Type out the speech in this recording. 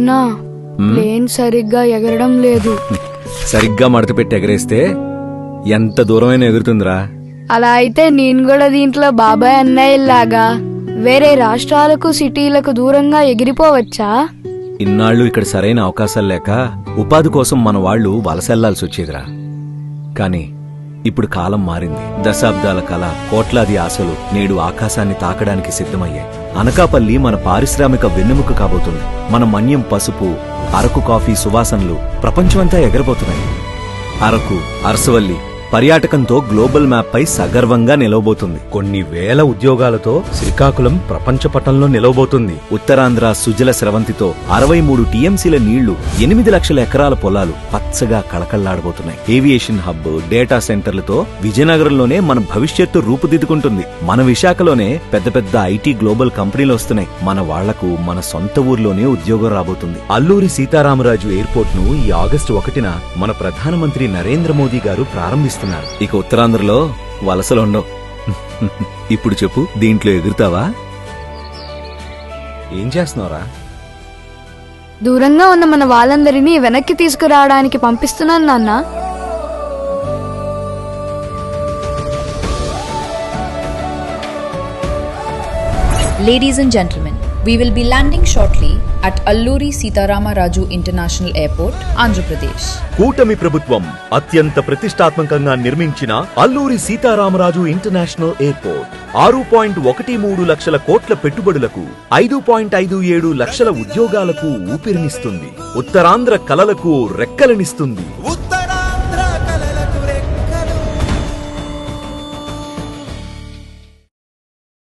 నాన్నా ప్లేన్ సరిగ్గా ఎగరడం లేదు. సరిగ్గా మడత పెట్టి ఎగరేస్తే ఎంత దూరమైనా ఎగురుతుందిరా. అలా అయితే నేను కూడా దీంట్లో బాబాయ్ అన్నయ్యలాగా వేరే రాష్ట్రాలకు సిటీలకు దూరంగా ఎగిరిపోవచ్చా? ఇన్నాళ్ళు ఇక్కడ సరైన అవకాశాలు లేక ఉపాధి కోసం మన వాళ్లు వలసెళ్లాల్సి వచ్చేదిరా. కాని ఇప్పుడు కాలం మారింది. దశాబ్దాల కళ, కోట్లాది ఆశలు నేడు ఆకాశాన్ని తాకడానికి సిద్ధమయ్యాయి. అనకాపల్లి మన పారిశ్రామిక వెన్నెముక కాబోతుంది. మన మన్యం పసుపు, అరకు కాఫీ సువాసనలు ప్రపంచమంతా ఎగరబోతున్నాయి. అరకు, అరసవల్లి పర్యాటకంతో గ్లోబల్ మ్యాప్ పై సగర్వంగా నిలవబోతుంది. కొన్ని వేల ఉద్యోగాలతో శ్రీకాకుళం ప్రపంచ పటంలో నిలవబోతుంది. ఉత్తరాంధ్ర సుజల స్రవంతితో 63 టీఎంసీల నీళ్లు, 8 లక్షల ఎకరాల పొలాలు పచ్చగా కళకళ్లాడబోతున్నాయి. ఏవియేషన్ హబ్, డేటా సెంటర్లతో విజయనగరంలోనే మన భవిష్యత్తు రూపుదిద్దుకుంటుంది. మన విశాఖలోనే పెద్ద పెద్ద ఐటీ గ్లోబల్ కంపెనీలు వస్తున్నాయి. మన వాళ్లకు మన సొంత ఊర్లోనే ఉద్యోగం రాబోతుంది. అల్లూరి సీతారామరాజు ఎయిర్పోర్ట్ ను ఈ ఆగస్టు 1న మన ప్రధానమంత్రి నరేంద్ర మోదీ గారు ప్రారంభిస్తున్నారు. ఇక ఉత్తరాంధ్రలో వలసలుండవు. ఇప్పుడు చెప్పు, దీంట్లో ఎగురుతావా? ఏం చేస్తున్నావురా? దూరంగా ఉన్న మన వాళ్ళందరినీ వెనక్కి తీసుకురావడానికి పంపిస్తున్నాను నాన్న. Ladies and gentlemen, we will be landing shortly at Alluri Sitarama Raju International Airport, Andhra Pradesh. కూటమి ప్రభుత్వం అత్యంత ప్రతిష్టాత్మకంగా నిర్మించిన అల్లూరి సీతారామరాజు ఇంటర్నేషనల్ ఎయిర్పోర్ట్ 6.13 లక్షల కోట్ల పెట్టుబడులకు 5.57 లక్షల ఉద్యోగాలకు ఊపిరినిస్తుంది. ఉత్తరాంధ్ర కలలకు రెక్కలనిస్తుంది.